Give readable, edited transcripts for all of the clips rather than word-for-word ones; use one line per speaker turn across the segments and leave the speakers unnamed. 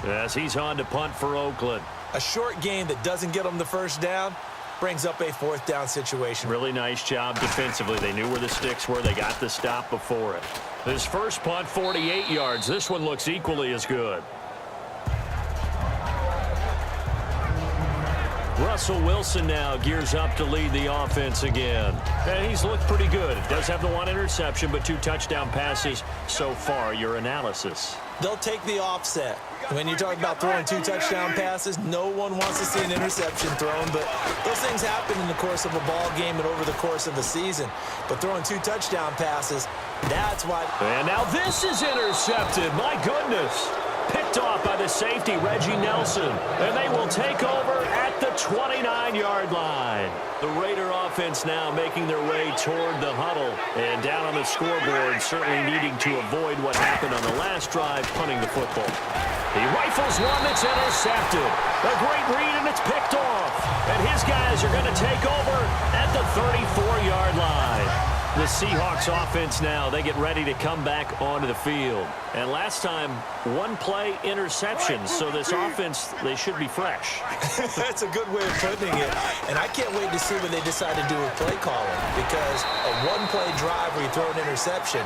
As he's on to punt for Oakland.
A short game that doesn't get them the first down brings up a 4th down situation.
Really nice job defensively. They knew where the sticks were. They got the stop before it. His first punt, 48 yards. This one looks equally as good. Russell Wilson now gears up to lead the offense again. And he's looked pretty good. Does have the 1 interception, but 2 touchdown passes so far. Your analysis?
They'll take the offset. When you talk about throwing 2 touchdown passes, no one wants to see an interception thrown, but those things happen in the course of a ball game and over the course of the season. But throwing 2 touchdown passes, that's why.
And now this is intercepted. My goodness. Picked off by the safety, Reggie Nelson. And they will take over at the 29-yard line. The Raider offense now making their way toward the huddle. And down on the scoreboard, certainly needing to avoid what happened on the last drive, punting the football. He rifles one that's intercepted. A great read, and it's picked off. And his guys are going to take over at the 34-yard line. The Seahawks offense now, they get ready to come back onto the field. And last time, 1-play interception. So this offense, they should be fresh.
That's a good way of putting it. And I can't wait to see what they decide to do with play calling. Because a 1-play drive where you throw an interception,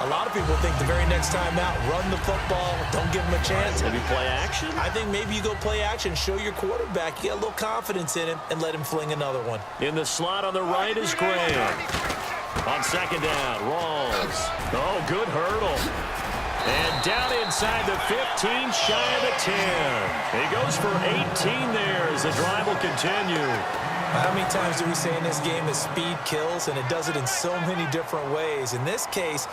a lot of people think the very next time out, run the football, don't give them a chance.
Maybe play action?
I think maybe you go play action, show your quarterback, you get a little confidence in him, and let him fling another one.
In the slot on the right is Graham. On second down, Rawls. Oh, good hurdle. And down inside the 15, shy of the 10. He goes for 18 there as the drive will continue.
How many times do we say in this game that speed kills, and it does it in so many different ways? In this case,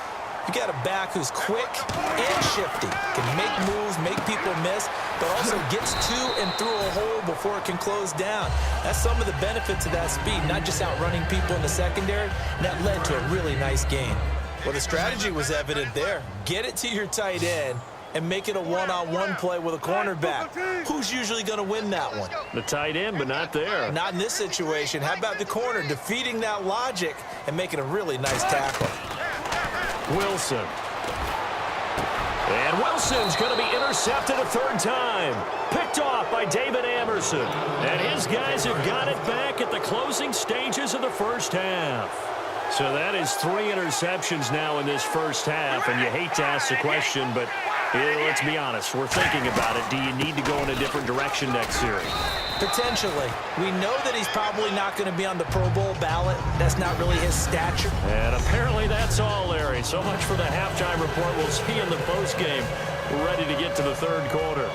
you got a back who's quick and shifty, can make moves, make people miss, but also gets to and through a hole before it can close down. That's some of the benefits of that speed, not just outrunning people in the secondary. And that led to a really nice game. Well, the strategy was evident there. Get it to your tight end and make it a one-on-one play with a cornerback. Who's usually going to win that one?
The tight end, but not there.
Not in this situation. How about the corner defeating that logic and making a really nice tackle?
Wilson. And Wilson's going to be intercepted a 3rd time. Picked off by David Amerson. And his guys have got it back at the closing stages of the first half. So that is 3 interceptions now in this first half. And you hate to ask the question, but let's be honest. We're thinking about it. Do you need to go in a different direction next series?
Potentially. We know that he's probably not going to be on the Pro Bowl ballot. That's not really his stature.
And apparently that's all, Larry. So much for the halftime report. We'll see you in the postgame. We're ready to get to the 3rd quarter.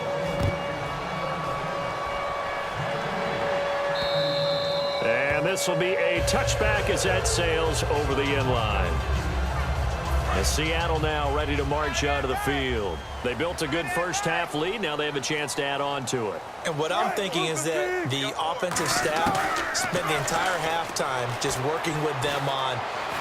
And this will be a touchback as that sails over the end line. And Seattle now ready to march out of the field. They built a good first half lead. Now they have a chance to add on to it.
And what I'm thinking is that the offensive staff spent the entire halftime just working with them on,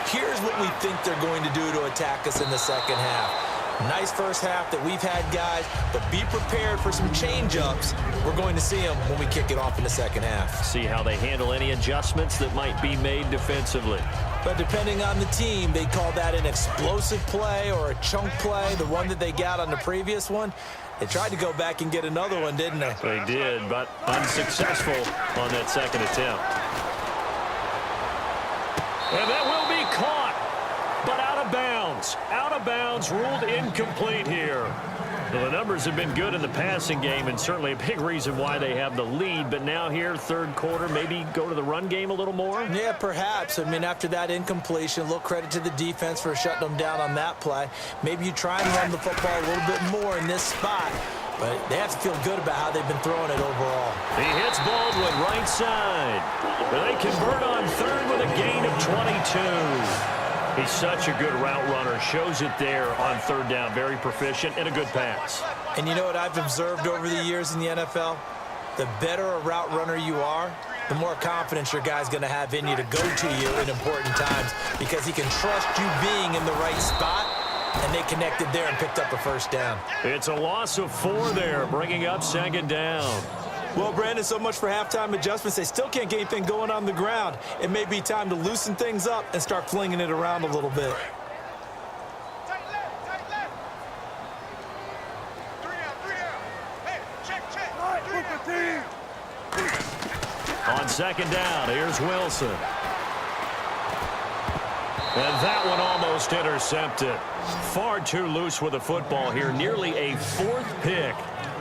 here's what we think they're going to do to attack us in the second half. Nice first half that we've had, guys, but be prepared for some change-ups. We're going to see them when we kick it off in the second half.
See how they handle any adjustments that might be made defensively.
But depending on the team, they call that an explosive play or a chunk play, the one that they got on the previous one. They tried to go back and get another one, didn't they?
They did, but unsuccessful on that second attempt. And that will be caught, but out of bounds. Out of bounds, ruled incomplete here. Well, the numbers have been good in the passing game, and certainly a big reason why they have the lead. But now here, 3rd quarter, maybe go to the run game a little more?
Yeah, perhaps. I mean, after that incompletion, a little credit to the defense for shutting them down on that play. Maybe you try and run the football a little bit more in this spot. But they have to feel good about how they've been throwing it overall.
He hits Baldwin right side. They convert on 3rd with a gain of 22. He's such a good route runner. Shows it there on 3rd down. Very proficient and a good pass.
And you know what I've observed over the years in the NFL? The better a route runner you are, the more confidence your guy's going to have in you to go to you in important times because he can trust you being in the right spot, and they connected there and picked up a 1st down.
It's a loss of 4 there, bringing up 2nd down.
Well, Brandon, so much for halftime adjustments. They still can't get anything going on the ground. It may be time to loosen things up and start flinging it around a little bit.
On second down, here's Wilson. And that one almost intercepted. Far too loose with the football here. Nearly a fourth pick.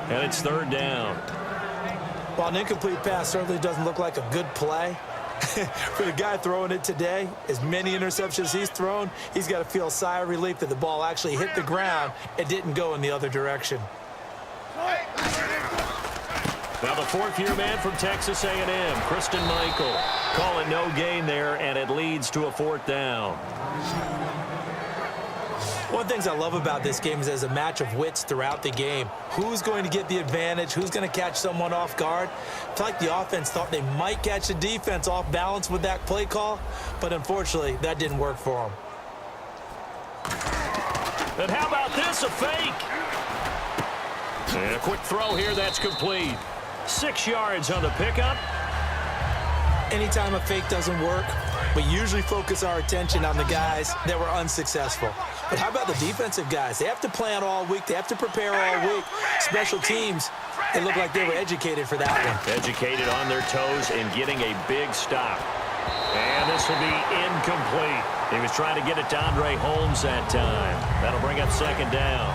And it's third down.
While an incomplete pass certainly doesn't look like a good play, for the guy throwing it today, as many interceptions he's thrown, he's got to feel a sigh of relief that the ball actually hit the ground and didn't go in the other direction.
Now the fourth-year man from Texas A&M, Christian Michael, calling no gain there, and it leads to a fourth down.
One of the things I love about this game is there's a match of wits throughout the game. Who's going to get the advantage? Who's going to catch someone off guard? I feel like the offense thought they might catch the defense off balance with that play call, but unfortunately, that didn't work for them.
And how about this, a fake? And a quick throw here, that's complete. 6 yards on the pickup.
Anytime a fake doesn't work, we usually focus our attention on the guys that were unsuccessful. But how about the defensive guys? They have to plan all week. They have to prepare all week. Special teams, it looked like they were educated for that one.
Educated on their toes and getting a big stop. And this will be incomplete. He was trying to get it to Andre Holmes that time. That'll bring up second down.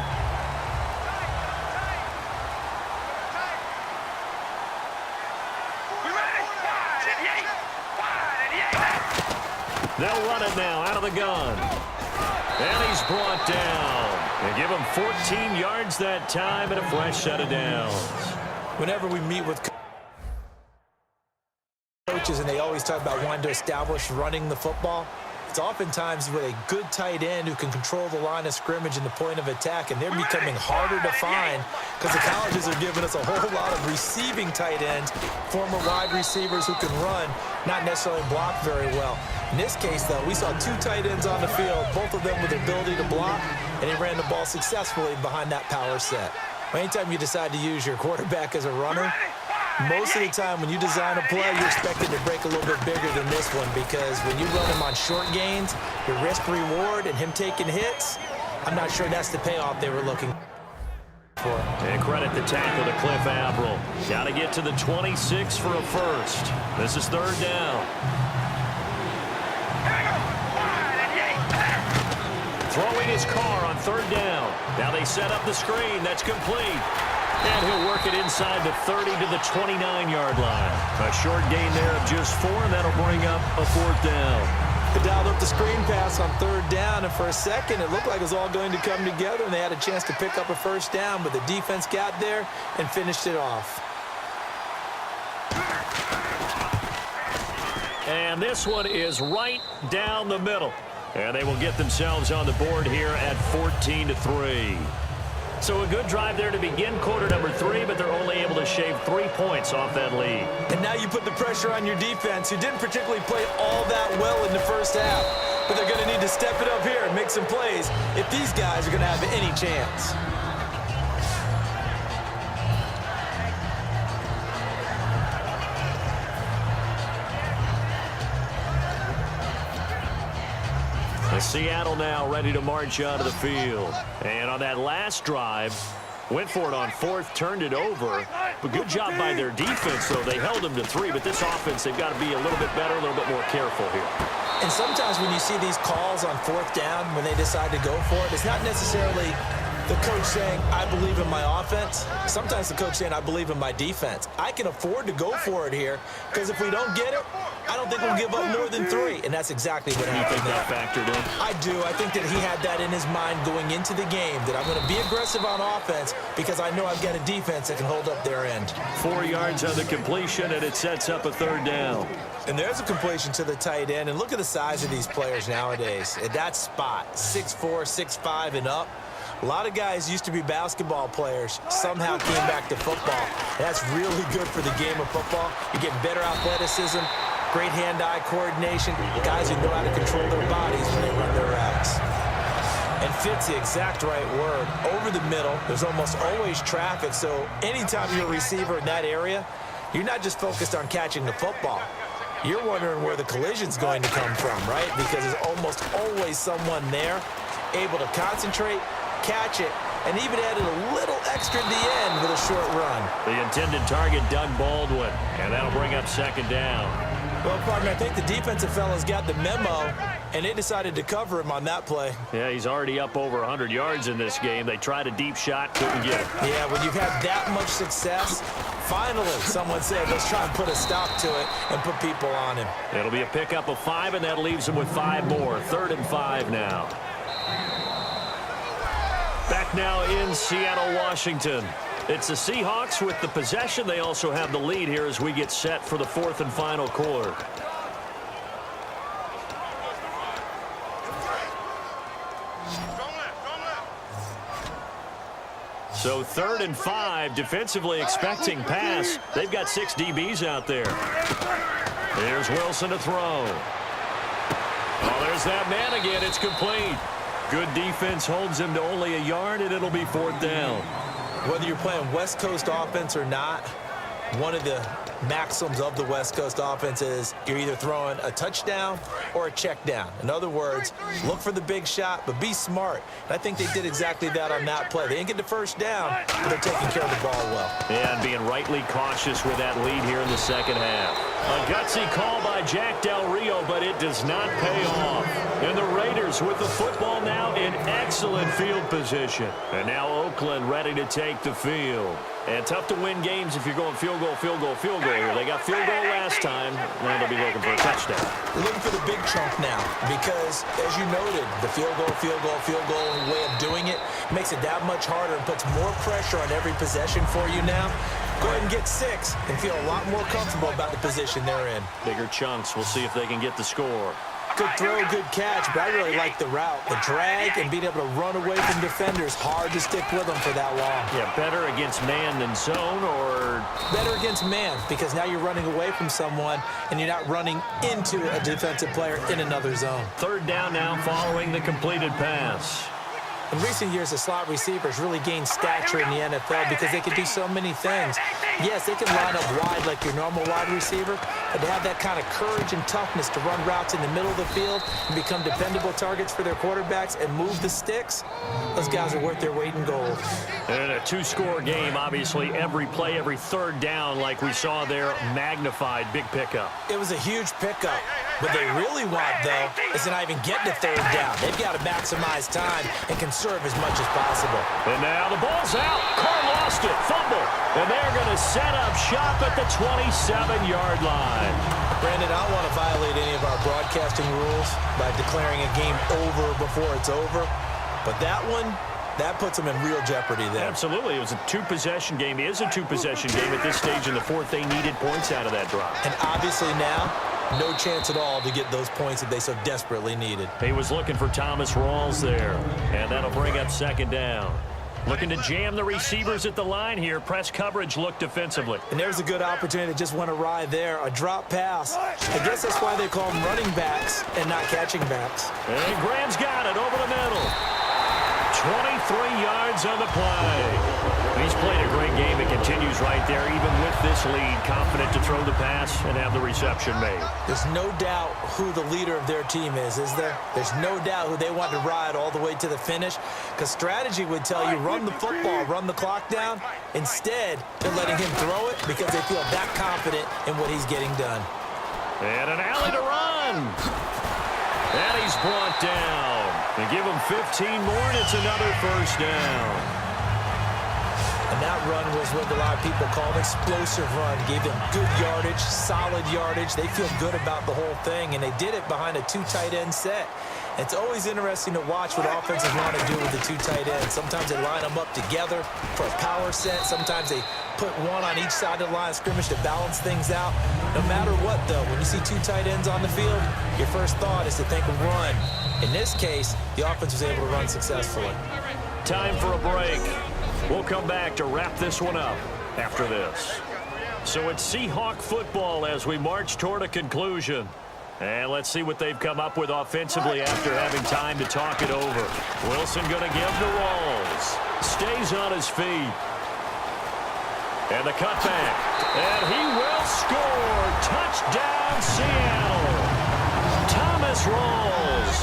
They'll run it now out of the gun. And he's brought down. And give him 14 yards that time and a fresh set of downs.
Whenever we meet with coaches and they always talk about wanting to establish running the football, it's oftentimes with a good tight end who can control the line of scrimmage and the point of attack, and they're becoming harder to find because the colleges are giving us a whole lot of receiving tight ends, former wide receivers who can run, not necessarily block very well. In this case, though, we saw two tight ends on the field, both of them with the ability to block, and he ran the ball successfully behind that power set. Anytime you decide to use your quarterback as a runner, most of the time when you design a play, you're expected to break a little bit bigger than this one, because when you run him on short gains, your risk-reward and him taking hits, I'm not sure that's the payoff they were looking for.
And credit the tackle to Cliff Averill. Got to get to the 26 for a first. This is third down. Throwing his car on third down. Now they set up the screen. That's complete. And he'll work it inside the 30 to the 29-yard line. A short gain there of just 4, and that'll bring up a fourth down.
They dialed up the screen pass on third down, and for a second it looked like it was all going to come together, and they had a chance to pick up a first down, but the defense got there and finished it off.
And this one is right down the middle. And they will get themselves on the board here at 14-3. So a good drive there to begin quarter number 3, but they're only able to shave 3 points off that lead.
And now you put the pressure on your defense, who didn't particularly play all that well in the first half. But they're going to need to step it up here and make some plays if these guys are going to have any chance.
Seattle now ready to march out of the field. And on that last drive, went for it on fourth, turned it over. But good job by their defense, though. They held them to 3, but this offense, they've got to be a little bit better, a little bit more careful here.
And sometimes when you see these calls on fourth down, when they decide to go for it, it's not necessarily the coach saying, I believe in my offense. Sometimes the coach saying, I believe in my defense. I can afford to go for it here, because if we don't get it, I don't think we'll give up more than 3. And that's exactly what happened.
You think that factored in?
I do. I think that he had that in his mind going into the game, that I'm going to be aggressive on offense because I know I've got a defense that can hold up their end.
4 yards on the completion, and it sets up a third down.
And there's a completion to the tight end. And look at the size of these players nowadays. At that spot, 6'4", 6'5", and up. A lot of guys used to be basketball players, somehow came back to football. That's really good for the game of football. You get better athleticism, great hand-eye coordination, guys who know how to control their bodies when they run their routes. And fit's the exact right word. Over the middle, there's almost always traffic, so anytime you're a receiver in that area, you're not just focused on catching the football. You're wondering where the collision's going to come from, right? Because there's almost always someone there able to concentrate, catch it, and even added a little extra at the end with a short run.
The intended target, Doug Baldwin, and that'll bring up second down.
Well, partner, I think the defensive fellas got the memo, and they decided to cover him on that play.
Yeah, he's already up over 100 yards in this game. They tried a deep shot, couldn't get it.
Yeah, when you've had that much success, finally someone said, let's try and put a stop to it and put people on him.
It'll be a pickup of 5, and that leaves him with 5 more. 3rd and 5 now. Back now in Seattle, Washington. It's the Seahawks with the possession. They also have the lead here as we get set for the 4th and final quarter. So 3rd and 5, defensively expecting pass. They've got 6 DBs out there. Here's Wilson to throw. Oh, there's that man again. It's complete. Good defense holds him to only a yard, and it'll be 4th down.
Whether you're playing West Coast offense or not, one of the maxims of the West Coast offense is you're either throwing a touchdown or a check down. In other words, look for the big shot, but be smart. And I think they did exactly that on that play. They didn't get the first down, but they're taking care of the ball well.
Yeah, and being rightly cautious with that lead here in the second half. A gutsy call by Jack Del Rio, but it does not pay off. And the Raiders with the football now in excellent field position. And now Oakland ready to take the field. And tough to win games if you're going field goal, field goal, field goal here. They got field goal last time, and they'll be looking for a touchdown.
They're looking for the big chunk now because, as you noted, the field goal way of doing it makes it that much harder and puts more pressure on every possession for you now. Go ahead and get 6 and feel a lot more comfortable about the position they're in.
Bigger chunks. We'll see if they can get the score.
Good throw, good catch, but I really like the route. The drag and being able to run away from defenders, hard to stick with them for that long.
Yeah, better against man than zone, or?
Better against man, because now you're running away from someone and you're not running into a defensive player in another zone.
3rd down now following the completed pass.
In recent years, the slot receivers really gained stature in the NFL because they can do so many things. Yes, they can line up wide like your normal wide receiver, but to have that kind of courage and toughness to run routes in the middle of the field and become dependable targets for their quarterbacks and move the sticks, those guys are worth their weight in gold.
And a 2-score game, obviously, every play, every 3rd down, like we saw there, magnified, big pickup.
It was a huge pickup. What they really want, though, is to not even get to 3rd down. They've got to maximize time and conserve as much as possible.
And now the ball's out. Carr lost it. Fumble. And they're going to set up shop at the 27-yard line.
Brandon, I don't want to violate any of our broadcasting rules by declaring a game over before it's over. But that one, that puts them in real jeopardy there.
Absolutely. It was a 2-possession game. It is a 2-possession game at this stage in the 4th. They needed points out of that drive.
And obviously now, no chance at all to get those points that they so desperately needed.
He was looking for Thomas Rawls there, and that'll bring up 2nd down. Looking to jam the receivers at the line here. Press coverage look defensively.
And there's a good opportunity that just went awry there. A drop pass. I guess that's why they call them running backs and not catching backs.
And Graham's got it over the middle. 23 yards on the play. He's played a great game. It continues right there, even with this lead. Confident to throw the pass and have the reception made.
There's no doubt who the leader of their team is there? There's no doubt who they want to ride all the way to the finish, because strategy would tell you run the football, run the clock down. Instead, they're letting him throw it because they feel that confident in what he's getting done.
And an alley to run. And he's brought down. They give him 15 more, and it's another 1st down.
And that run was what a lot of people call an explosive run. Gave them good yardage, solid yardage. They feel good about the whole thing, and they did it behind a 2 tight end set. It's always interesting to watch what offenses want to do with the 2 tight ends. Sometimes they line them up together for a power set. Sometimes they put one on each side of the line of scrimmage to balance things out. No matter what, though, when you see 2 tight ends on the field, your first thought is to think of run. In this case, the offense was able to run successfully.
Time for a break. We'll come back to wrap this one up after this. So it's Seahawk football as we march toward a conclusion. And let's see what they've come up with offensively after having time to talk it over. Wilson going to give to Rawls. Stays on his feet. And the cutback. And he will score. Touchdown, Seattle. Thomas Rawls,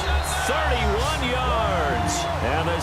31 yards. And the